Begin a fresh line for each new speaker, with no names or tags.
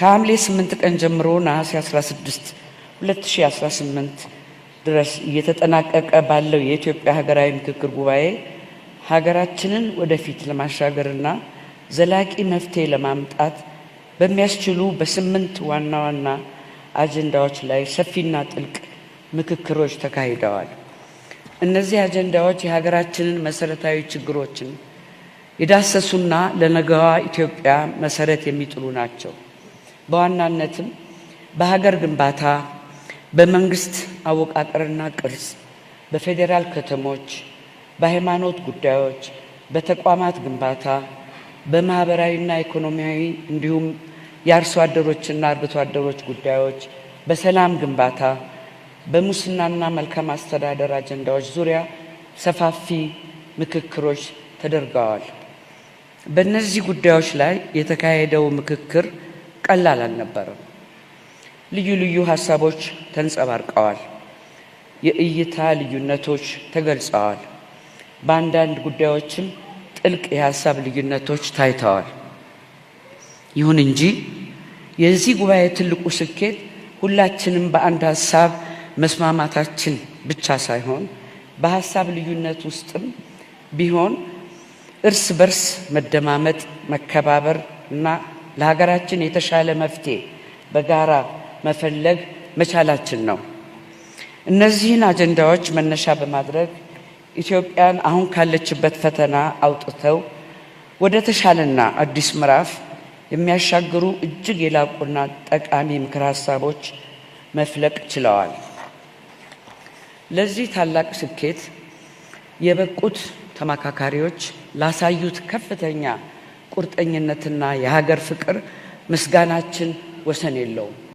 ከሐምሌ 8 ቀን ጀምሮ ነሐሴ 16 2018 ድረስ እየተጠናቀቀ ባለው የኢትዮጵያ ሀገራዊ ምክክር ጉባኤ ሀገራችንን ወደፊት ለማሻገርና ዘላቂ መፍትሄ ለማምጣት በሚያስችሉ በ8 ዋና ዋና አጀንዳዎች ላይ ሰፊና ጥልቅ ምክክሮች ተካሂደዋል። እነዚህ አጀንዳዎች የሀገራችንን መሰረታዊ ችግሮችን የዳሰሱና ለነገዋ ኢትዮጵያ መሰረት የሚጥሉ ናቸው። በዋናነትም በሀገር ግንባታ፣ በመንግስት አወቃቀርና ቅርጽ፣ በፌዴራል ከተሞች፣ በሃይማኖት ጉዳዮች፣ በተቋማት ግንባታ፣ በማህበራዊና ኢኮኖሚያዊ እንዲሁም የአርሶ አደሮችና አርብቶ አደሮች ጉዳዮች፣ በሰላም ግንባታ፣ በሙስናና መልካም አስተዳደር አጀንዳዎች ዙሪያ ሰፋፊ ምክክሮች ተደርገዋል። በእነዚህ ጉዳዮች ላይ የተካሄደው ምክክር ቀላል አልነበረም። ልዩ ልዩ ሀሳቦች ተንጸባርቀዋል። የእይታ ልዩነቶች ተገልጸዋል። በአንዳንድ ጉዳዮችም ጥልቅ የሀሳብ ልዩነቶች ታይተዋል። ይሁን እንጂ የዚህ ጉባኤ ትልቁ ስኬት ሁላችንም በአንድ ሀሳብ መስማማታችን ብቻ ሳይሆን በሀሳብ ልዩነት ውስጥም ቢሆን እርስ በርስ መደማመጥ፣ መከባበር እና ለሀገራችን የተሻለ መፍትሄ በጋራ መፈለግ መቻላችን ነው። እነዚህን አጀንዳዎች መነሻ በማድረግ ኢትዮጵያን አሁን ካለችበት ፈተና አውጥተው ወደ ተሻለና አዲስ ምዕራፍ የሚያሻግሩ እጅግ የላቁና ጠቃሚ ምክር ሀሳቦች መፍለቅ ችለዋል። ለዚህ ታላቅ ስኬት የበቁት ተመካካሪዎች ላሳዩት ከፍተኛ ቁርጠኝነትና የሀገር ፍቅር ምስጋናችን ወሰን የለውም።